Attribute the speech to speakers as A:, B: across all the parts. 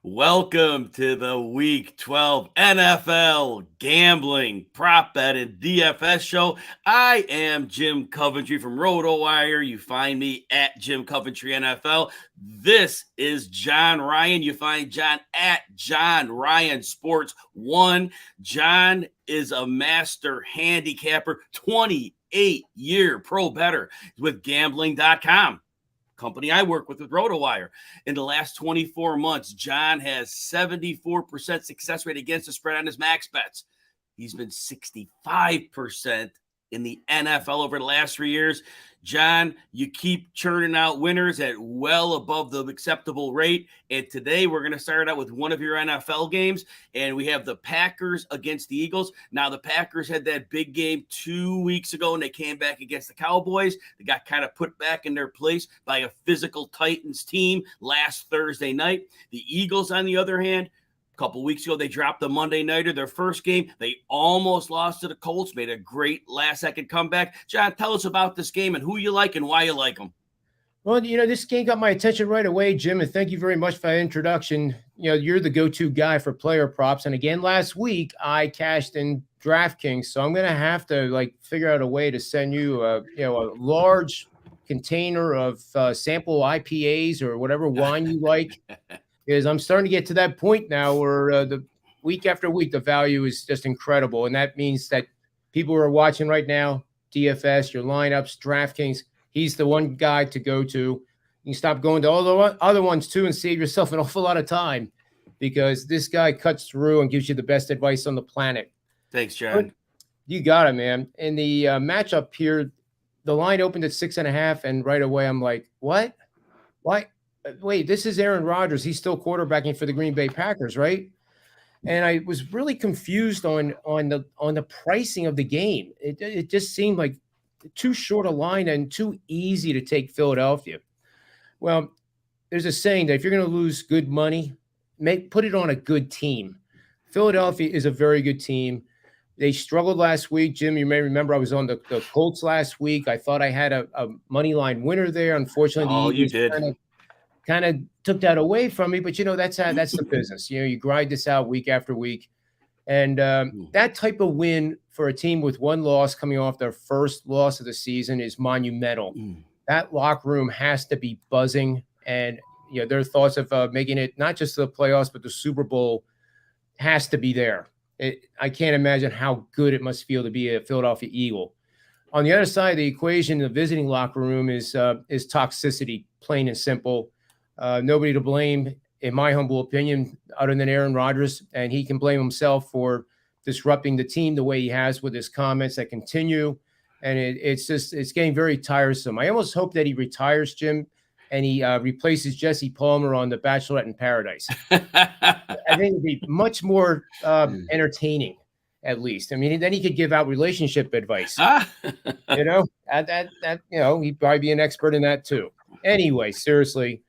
A: Welcome to the Week 12 NFL Gambling Prop Bet and DFS show. I am Jim Coventry from RotoWire. You find me at Jim Coventry NFL. This is John Ryan. You find John at John Ryan Sports 1. John is a master handicapper, 28-year pro bettor with gambling.com. Company I work with RotoWire. In the last 24 months, John has 74% success rate against the spread on his max bets. He's been 65% in the NFL over the last 3 years. John, you keep churning out winners at well above the acceptable rate. And today we're going to start out with one of your NFL games. And we have the Packers against the Eagles. Now, the Packers had that big game 2 weeks ago, and they came back against the Cowboys. They got kind of put back in their place by a physical Titans team last Thursday night. The Eagles, on the other hand, couple weeks ago, they dropped the Monday Nighter, their first game. They almost lost to the Colts, made a great last-second comeback. John, tell us about this game and who you like and why you like them.
B: Well, this game got my attention right away, Jim, and thank you very much for that introduction. You're the go-to guy for player props. And again, last week, I cashed in DraftKings, so I'm going to have to, figure out a way to send you, a large container of sample IPAs or whatever wine you like. Is I'm starting to get to that point now where the week after week, the value is just incredible. And that means that people who are watching right now, DFS, your lineups, DraftKings, he's the one guy to go to. You can stop going to all the other ones too and save yourself an awful lot of time because this guy cuts through and gives you the best advice on the planet.
A: Thanks, John.
B: But you got it, man. In the matchup here, the line opened at 6.5, and right away I'm like, what? Why? Wait, this is Aaron Rodgers. He's still quarterbacking for the Green Bay Packers, right? And I was really confused on the pricing of the game. It just seemed like too short a line and too easy to take Philadelphia. Well, there's a saying that if you're going to lose good money, put it on a good team. Philadelphia is a very good team. They struggled last week. Jim, you may remember I was on the Colts last week. I thought I had a money line winner there. Unfortunately,
A: you did.
B: Kind of took that away from me, but that's the business. You grind this out week after week, and that type of win for a team with one loss coming off their first loss of the season is monumental. That locker room has to be buzzing, and their thoughts of making it not just to the playoffs but the Super Bowl has to be there. I can't imagine how good it must feel to be a Philadelphia Eagle. On the other side of the equation, the visiting locker room is toxicity, plain and simple. Nobody to blame, in my humble opinion, other than Aaron Rodgers, and he can blame himself for disrupting the team the way he has with his comments that continue, and it's getting very tiresome. I almost hope that he retires, Jim, and he replaces Jesse Palmer on The Bachelorette in Paradise. I think it'd be much more entertaining, at least. I mean, then he could give out relationship advice. He'd probably be an expert in that too. Anyway, seriously.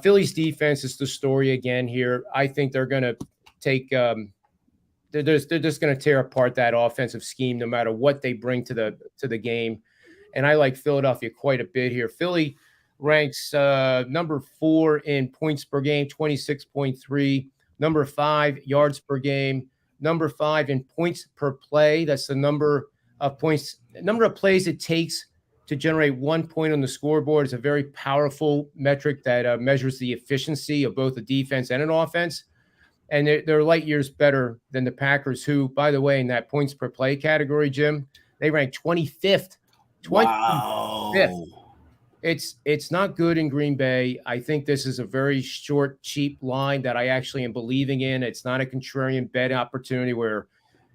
B: Philly's defense is the story again here. I think they're going to take they're just going to tear apart that offensive scheme no matter what they bring to the game. And I like Philadelphia quite a bit here. Philly ranks number 4 in points per game, 26.3, number 5 yards per game, number 5 in points per play. That's the number of plays it takes to generate 1 point on the scoreboard. Is a very powerful metric that measures the efficiency of both the defense and an offense. And they're light years better than the Packers, who, by the way, in that points per play category, Jim, they rank 25th. 25th.
A: Wow.
B: It's not good in Green Bay. I think this is a very short, cheap line that I actually am believing in. It's not a contrarian bet opportunity where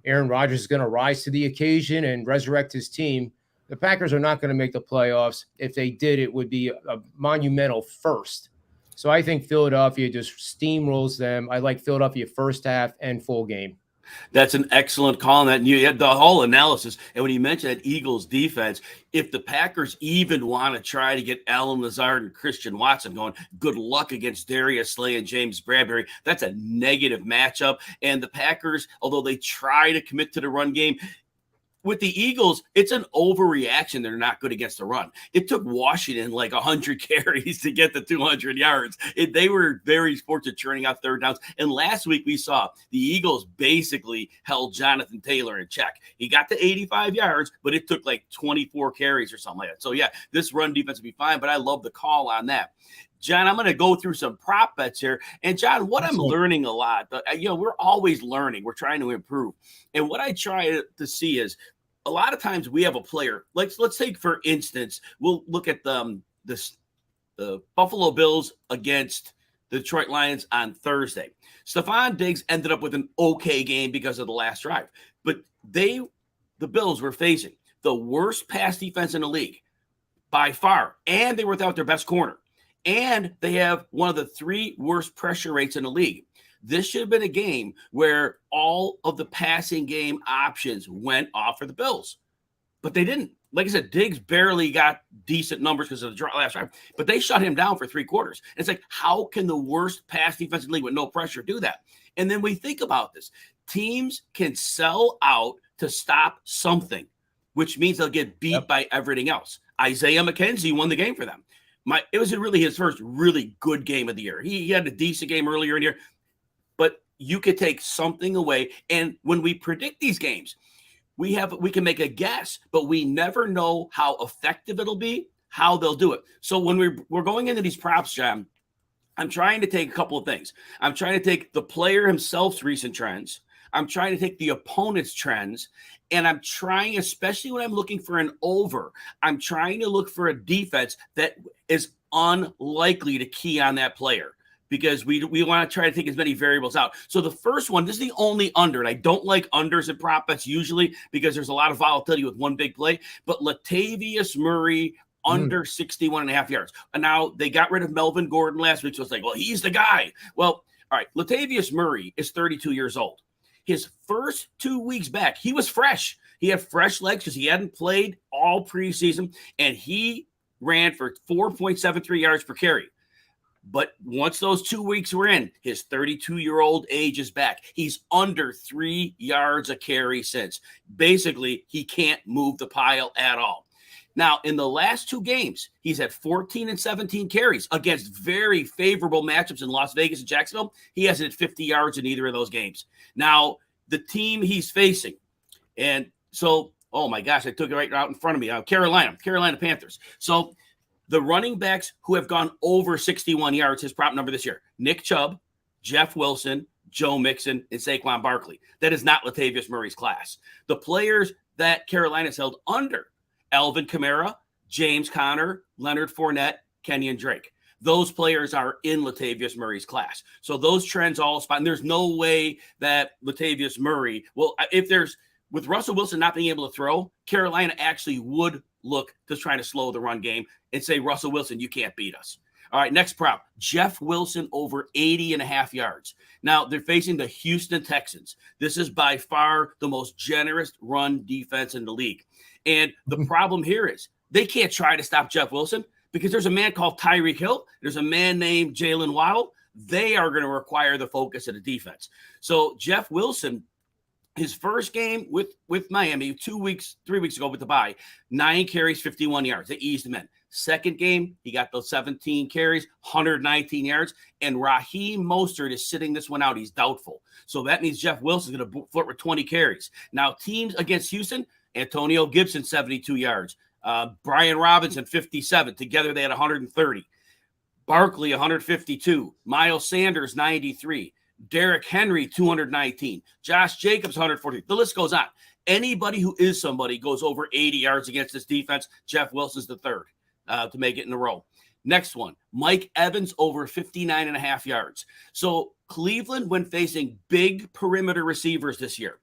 B: Aaron Rodgers is going to rise to the occasion and resurrect his team. The Packers are not going to make the playoffs. If they did, it would be a monumental first. So I think Philadelphia just steamrolls them. I like Philadelphia first half and full game.
A: That's an excellent call on that. And you had the whole analysis. And when you mentioned that Eagles defense, if the Packers even want to try to get Allen Lazard and Christian Watson going, good luck against Darius Slay and James Bradbury. That's a negative matchup. And the Packers, although they try to commit to the run game, with the Eagles, it's an overreaction. They're not good against the run. It took Washington like 100 carries to get the 200 yards. They were very fortunate churning out third downs. And last week we saw the Eagles basically held Jonathan Taylor in check. He got to 85 yards, but it took like 24 carries or something like that. So, yeah, this run defense will be fine, but I love the call on that. John, I'm going to go through some prop bets here. And, John, what I'm learning a lot, we're always learning. We're trying to improve. And what I try to see is a lot of times we have a player. Let's take, for instance, we'll look at the Buffalo Bills against the Detroit Lions on Thursday. Stephon Diggs ended up with an okay game because of the last drive. But the Bills were facing the worst pass defense in the league by far, and they were without their best corner. And they have one of the 3 worst pressure rates in the league. This should have been a game where all of the passing game options went off for the Bills. But they didn't. Like I said, Diggs barely got decent numbers because of the last drive. But they shut him down for 3 quarters. It's like, how can the worst pass defense in the league with no pressure do that? And then we think about this. Teams can sell out to stop something, which means they'll get beat by everything else. Isaiah McKenzie won the game for them. It was really his first really good game of the year. He had a decent game earlier in the year, but you could take something away. And when we predict these games, we can make a guess, but we never know how effective it'll be, how they'll do it. So when we're going into these props, John, I'm trying to take a couple of things. I'm trying to take the player himself's recent trends. I'm trying to take the opponent's trends, and I'm trying, especially when I'm looking for an over, I'm trying to look for a defense that is unlikely to key on that player because we want to try to take as many variables out. So the first one, this is the only under, and I don't like unders and prop bets usually because there's a lot of volatility with one big play, but Latavius Murray under 61.5 yards. And now they got rid of Melvin Gordon last week, so it's like, well, he's the guy. Well, all right, Latavius Murray is 32 years old. His first 2 weeks back, he was fresh. He had fresh legs because he hadn't played all preseason, and he ran for 4.73 yards per carry. But once those 2 weeks were in, his 32-year-old age is back. He's under 3 yards a carry since. Basically, he can't move the pile at all. Now, in the last 2 games, he's had 14 and 17 carries against very favorable matchups in Las Vegas and Jacksonville. He hasn't hit 50 yards in either of those games. Now, the team he's facing, and so, oh my gosh, I took it right out in front of me. Carolina Panthers. So the running backs who have gone over 61 yards, his prop number this year, Nick Chubb, Jeff Wilson, Joe Mixon, and Saquon Barkley. That is not Latavius Murray's class. The players that Carolina's held under, Alvin Kamara, James Conner, Leonard Fournette, Kenyon Drake. Those players are in Latavius Murray's class. So those trends all spot. And there's no way that Latavius Murray, well, if there's, with Russell Wilson not being able to throw, Carolina actually would look to try to slow the run game and say, Russell Wilson, you can't beat us. All right, next prop, Jeff Wilson over 80.5 yards. Now, they're facing the Houston Texans. This is by far the most generous run defense in the league. And the problem here is they can't try to stop Jeff Wilson because there's a man called Tyreek Hill. There's a man named Jalen Waddle. They are going to require the focus of the defense. So Jeff Wilson, his first game with Miami 3 weeks ago with the bye, 9 carries, 51 yards. They eased him in. Second game, he got those 17 carries, 119 yards, and Raheem Mostert is sitting this one out. He's doubtful. So that means Jeff Wilson's going to flirt with 20 carries. Now, teams against Houston, Antonio Gibson, 72 yards. Brian Robinson, 57. Together, they had 130. Barkley, 152. Miles Sanders, 93. Derrick Henry, 219. Josh Jacobs, 140. The list goes on. Anybody who is somebody goes over 80 yards against this defense. Jeff Wilson's the third to make it in a row. Next one, Mike Evans over 59.5 yards. So Cleveland, when facing big perimeter receivers this year,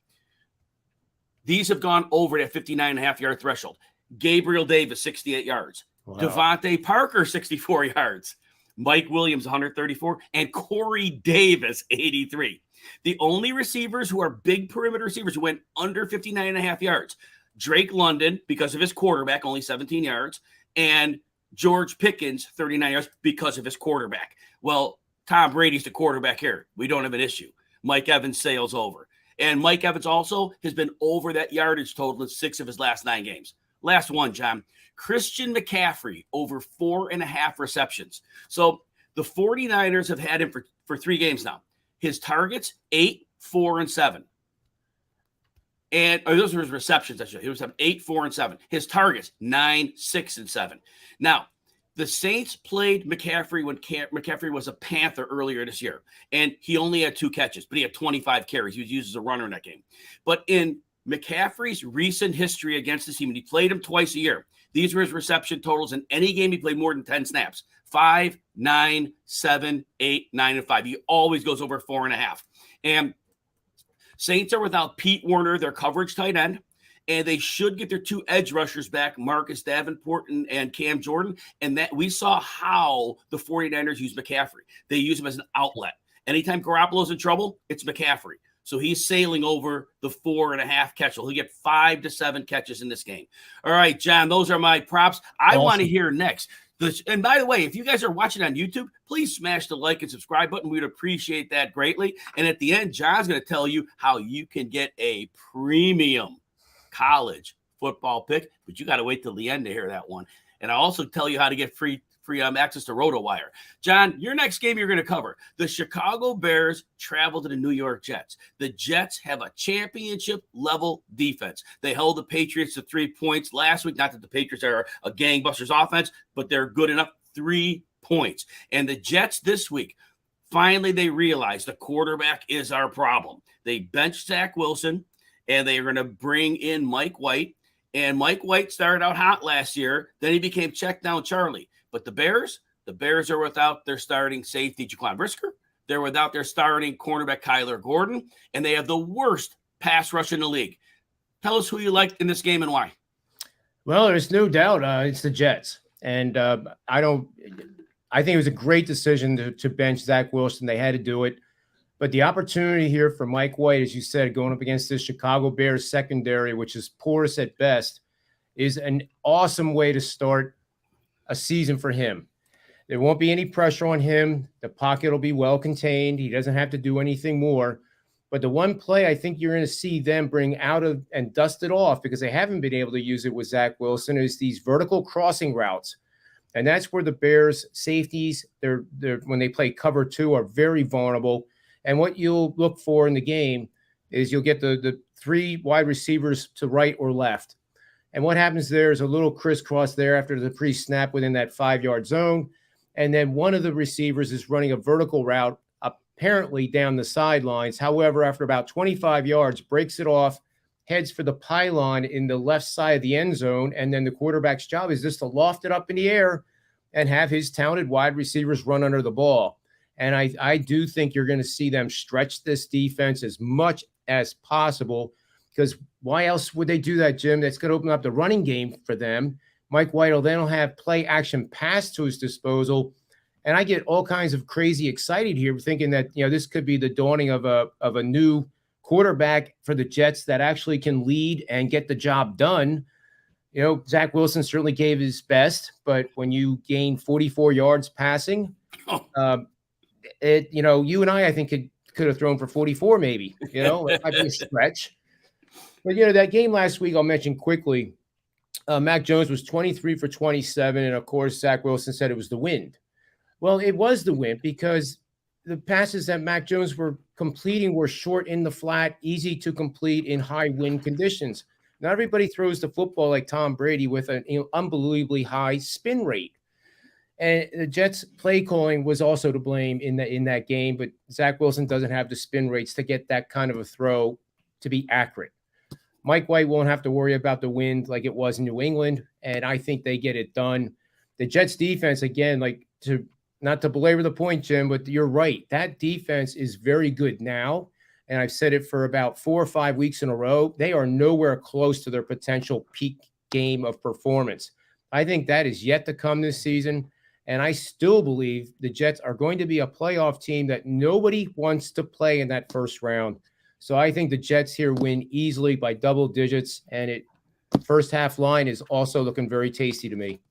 A: these have gone over that 59.5 yard threshold. Gabriel Davis, 68 yards. Wow. Devontae Parker, 64 yards. Mike Williams, 134. And Corey Davis, 83. The only receivers who are big perimeter receivers who went under 59.5 yards, Drake London, because of his quarterback, only 17 yards, and George Pickens, 39 yards, because of his quarterback. Well, Tom Brady's the quarterback here. We don't have an issue. Mike Evans sails over. And Mike Evans also has been over that yardage total in 6 of his last 9 games. Last one, John. Christian McCaffrey, over 4.5 receptions. So the 49ers have had him for 3 games now. His targets, 8, 4, and 7. And those were his receptions, actually. He was 8, 4, and 7. His targets, 9, 6, and 7. Now, the Saints played McCaffrey when McCaffrey was a Panther earlier this year, and he only had 2 catches, but he had 25 carries. He was used as a runner in that game. But in McCaffrey's recent history against this team, and he played him twice a year, these were his reception totals in any game he played more than 10 snaps. 5, 9, 7, 8, 9, and 5. He always goes over 4.5. And Saints are without Pete Werner, their coverage tight end. And they should get their 2 edge rushers back, Marcus Davenport and Cam Jordan. And that we saw how the 49ers use McCaffrey. They use him as an outlet. Anytime Garoppolo's in trouble, it's McCaffrey. So he's sailing over the 4.5 catch. He'll get 5 to 7 catches in this game. All right, John, those are my props. I want to hear next. And by the way, if you guys are watching on YouTube, please smash the like and subscribe button. We'd appreciate that greatly. And at the end, John's going to tell you how you can get a premium college football pick, but you got to wait till the end to hear that one. And I'll also tell you how to get free access to RotoWire. John, your next game you're going to cover. The Chicago Bears travel to the New York Jets. The Jets have a championship-level defense. They held the Patriots to 3 points last week. Not that the Patriots are a gangbusters offense, but they're good enough. 3 points. And the Jets this week, finally they realize the quarterback is our problem. They benched Zach Wilson, and they are going to bring in Mike White. And Mike White started out hot last year. Then he became check down Charlie. But the Bears are without their starting safety, Jaquan Brisker. They're without their starting cornerback, Kyler Gordon. And they have the worst pass rush in the league. Tell us who you liked in this game and why.
B: Well, there's no doubt it's the Jets. And I think it was a great decision to bench Zach Wilson. They had to do it. But the opportunity here for Mike White, as you said, going up against this Chicago Bears secondary, which is porous at best, is an awesome way to start a season for him. There won't be any pressure on him. The pocket will be well contained. He doesn't have to do anything more. But the one play I think you're going to see them bring out of and dust it off, because they haven't been able to use it with Zach Wilson, is these vertical crossing routes. And that's where the Bears safeties, they're when they play cover 2, are very vulnerable. And what you'll look for in the game is you'll get the 3 wide receivers to right or left. And what happens there is a little crisscross there after the pre-snap within that 5-yard zone. And then one of the receivers is running a vertical route, apparently down the sidelines. However, after about 25 yards, breaks it off, heads for the pylon in the left side of the end zone. And then the quarterback's job is just to loft it up in the air and have his talented wide receivers run under the ball. And I do think you're going to see them stretch this defense as much as possible, because why else would they do that, Jim? That's going to open up the running game for them. Mike White will then have play action pass to his disposal. And I get all kinds of crazy excited here, thinking that, this could be the dawning of a new quarterback for the Jets that actually can lead and get the job done. Zach Wilson certainly gave his best, but when you gain 44 yards passing, you and I think could have thrown for 44 maybe, it might be a stretch. But, that game last week, I'll mention quickly, Mac Jones was 23 for 27. And of course, Zach Wilson said it was the wind. Well, it was the wind, because the passes that Mac Jones were completing were short in the flat, easy to complete in high wind conditions. Not everybody throws the football like Tom Brady with an unbelievably high spin rate. And the Jets' play calling was also to blame in that game, but Zach Wilson doesn't have the spin rates to get that kind of a throw to be accurate. Mike White won't have to worry about the wind like it was in New England, and I think they get it done. The Jets' defense, again, not to belabor the point, Jim, but you're right. That defense is very good now, and I've said it for about 4 or 5 weeks in a row. They are nowhere close to their potential peak game of performance. I think that is yet to come this season. And I still believe the Jets are going to be a playoff team that nobody wants to play in that first round. So I think the Jets here win easily by double digits. And first half line is also looking very tasty to me.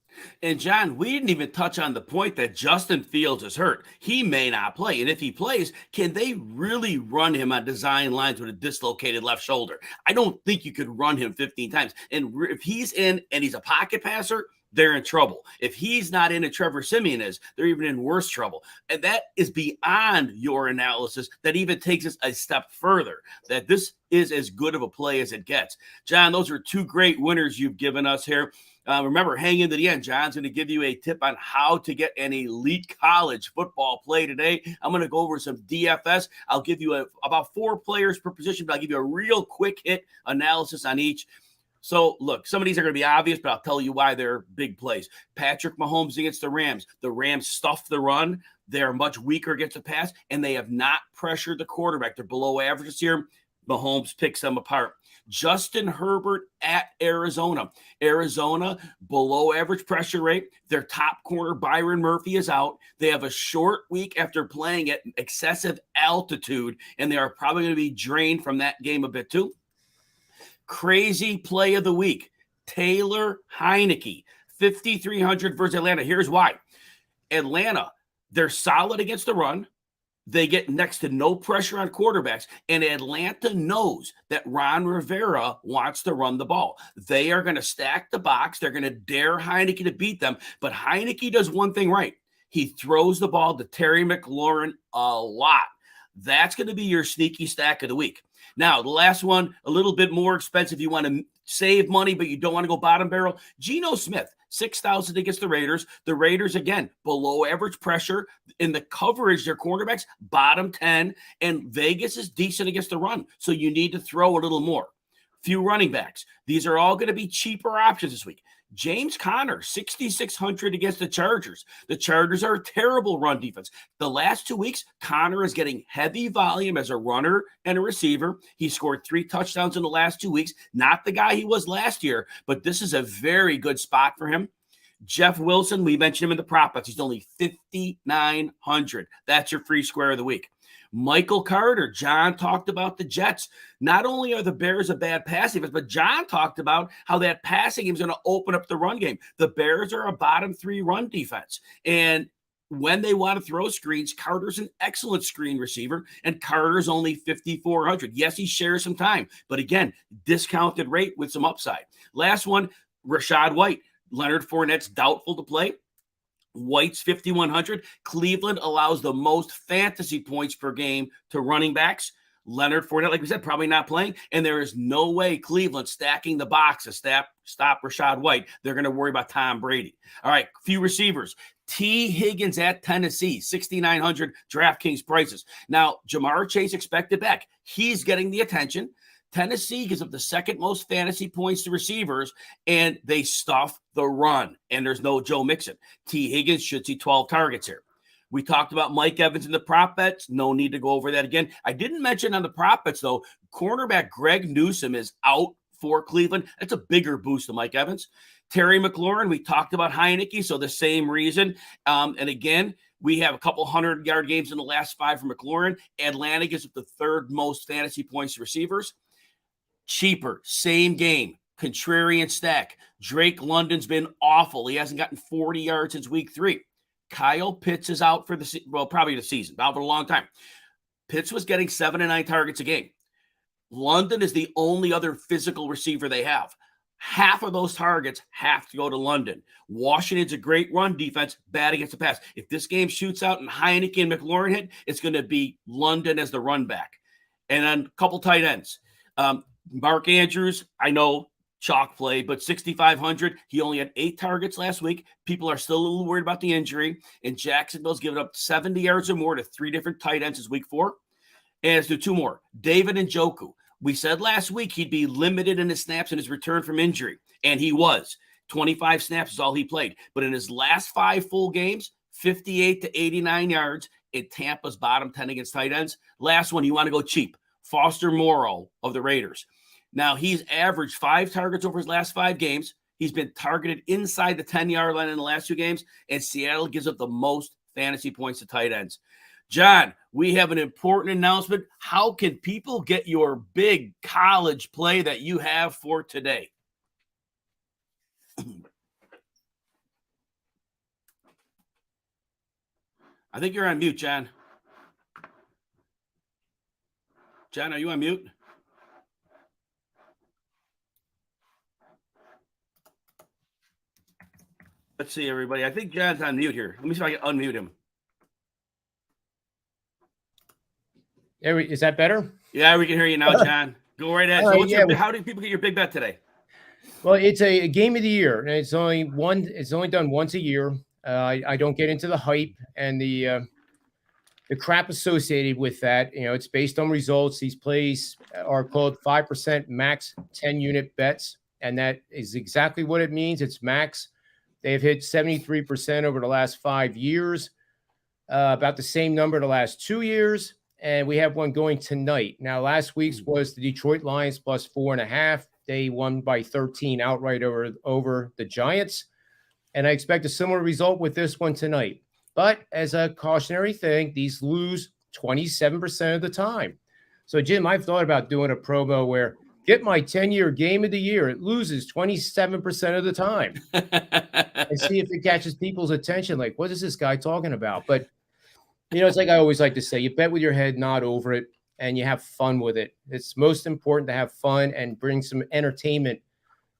A: And John, we didn't even touch on the point that Justin Fields is hurt. He may not play. And if he plays, can they really run him on design lines with a dislocated left shoulder? I don't think you could run him 15 times. And if he's in and he's a pocket passer, they're in trouble. If he's not in, and Trevor Siemian is, they're even in worse trouble. And that is beyond your analysis. That even takes us a step further, that this is as good of a play as it gets. John, those are two great winners you've given us here. Remember, hang in to the end. John's going to give you a tip on how to get an elite college football play today. I'm going to go over some DFS. I'll give you about 4 players per position, but I'll give you a real quick hit analysis on each. So, look, some of these are going to be obvious, but I'll tell you why they're big plays. Patrick Mahomes against the Rams. The Rams stuff the run. They're much weaker against the pass, and they have not pressured the quarterback. They're below average this year. Mahomes picks them apart. Justin Herbert at Arizona. Arizona, below average pressure rate. Their top corner, Byron Murphy, is out. They have a short week after playing at excessive altitude, and they are probably going to be drained from that game a bit too. Crazy play of the week, Taylor Heineke, 5,300 versus Atlanta. Here's why. Atlanta, they're solid against the run. They get next to no pressure on quarterbacks, and Atlanta knows that Ron Rivera wants to run the ball. They are going to stack the box. They're going to dare Heineke to beat them, but Heineke does one thing right. He throws the ball to Terry McLaurin a lot. That's going to be your sneaky stack of the week. Now, the last one, a little bit more expensive. You want to save money, but you don't want to go bottom barrel. Geno Smith, 6,000 against the Raiders. The Raiders, again, below average pressure. In the coverage, their cornerbacks, bottom 10. And Vegas is decent against the run, so you need to throw a little more. Few running backs. These are all going to be cheaper options this week. James Conner, 6,600 against the Chargers. The Chargers are a terrible run defense. The last 2 weeks, Conner is getting heavy volume as a runner and a receiver. He scored 3 touchdowns in the last 2 weeks. Not the guy he was last year, but this is a very good spot for him. Jeff Wilson, we mentioned him in the prop bets. He's only 5,900. That's your free square of the week. Michael Carter, John talked about the Jets. Not only are the Bears a bad passing defense, but John talked about how that passing game is going to open up the run game. The Bears are a bottom 3 run defense. And when they want to throw screens, Carter's an excellent screen receiver, and Carter's only 5,400. Yes, he shares some time, but again, discounted rate with some upside. Last one, Rachaad White. Leonard Fournette's doubtful to play. White's 5,100. Cleveland allows the most fantasy points per game to running backs. Leonard Fournette, like we said, probably not playing. And there is no way Cleveland stacking the box to stop Rachaad White. They're going to worry about Tom Brady. All right, few receivers. T. Higgins at Tennessee, 6,900 DraftKings prices. Now, Jamar Chase expected back. He's getting the attention. Tennessee gives up the second most fantasy points to receivers, and they stuff the run. And there's no Joe Mixon. T. Higgins should see 12 targets here. We talked about Mike Evans in the prop bets. No need to go over that again. I didn't mention on the prop bets, though, cornerback Greg Newsome is out for Cleveland. That's a bigger boost than Mike Evans. Terry McLaurin, we talked about Heineke, so the same reason. And again, we have a couple 100-yard games in the last 5 for McLaurin. Atlanta gives up the third most fantasy points to receivers. Cheaper, same game, contrarian stack. Drake London's been awful. He hasn't gotten 40 yards since week 3. Kyle Pitts is out for probably the season, out for a long time. Pitts was getting 7 to 9 targets a game. London is the only other physical receiver they have. Half of those targets have to go to London. Washington's a great run defense, bad against the pass. If this game shoots out and Heineke and McLaurin hit, it's going to be London as the run back. And then a couple tight ends. Mark Andrews, I know, chalk play, but 6,500. He only had 8 targets last week. People are still a little worried about the injury. And Jacksonville's given up 70 yards or more to 3 different tight ends this week 4. And let's do 2 more. David Njoku. We said last week he'd be limited in his snaps in his return from injury. And he was. 25 snaps is all he played. But in his last 5 full games, 58 to 89 yards in Tampa's bottom 10 against tight ends. Last one, you want to go cheap. Foster Moreau of the Raiders. Now, he's averaged 5 targets over his last 5 games. He's been targeted inside the 10-yard line in the last 2 games, and Seattle gives up the most fantasy points to tight ends. John, we have an important announcement. How can people get your big college play that you have for today? I think you're on mute, John. John, are you on mute? Let's see, everybody. I think John's on mute here. Let me see if I can unmute him.
B: Is that better?
A: Yeah, we can hear you now, John. Go right ahead. So how do people get your big bet today?
B: Well, it's a game of the year, and it's only done once a year. I don't get into the hype and the crap associated with that. It's based on results. These plays are called 5% max 10-unit bets, and that is exactly what it means. It's max. They've hit 73% over the last 5 years, about the same number the last 2 years, and we have one going tonight. Now, last week's was the Detroit Lions plus 4.5. They won by 13 outright over the Giants, and I expect a similar result with this one tonight. But as a cautionary thing, these lose 27% of the time. So, Jim, I've thought about doing a promo where get my 10-year game of the year. It loses 27% of the time. And see if it catches people's attention. Like, what is this guy talking about? But, it's like I always like to say, you bet with your head, not over it, and you have fun with it. It's most important to have fun and bring some entertainment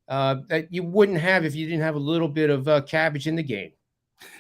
B: that you wouldn't have if you didn't have a little bit of cabbage in the game.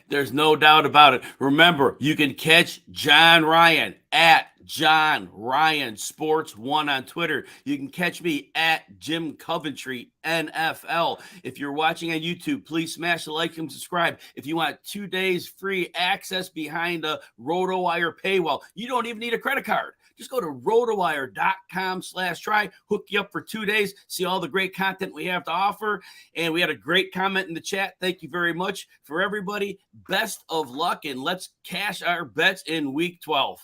A: There's no doubt about it. Remember, you can catch John Ryan at John Ryan Sports 1 on Twitter. You can catch me at Jim Coventry NFL. If you're watching on YouTube, please smash the like and subscribe. If you want 2 days free access behind a RotoWire paywall, you don't even need a credit card. Just go to rotowire.com/try, hook you up for 2 days, see all the great content we have to offer. And we had a great comment in the chat. Thank you very much. For everybody, best of luck, and let's cash our bets in week 12.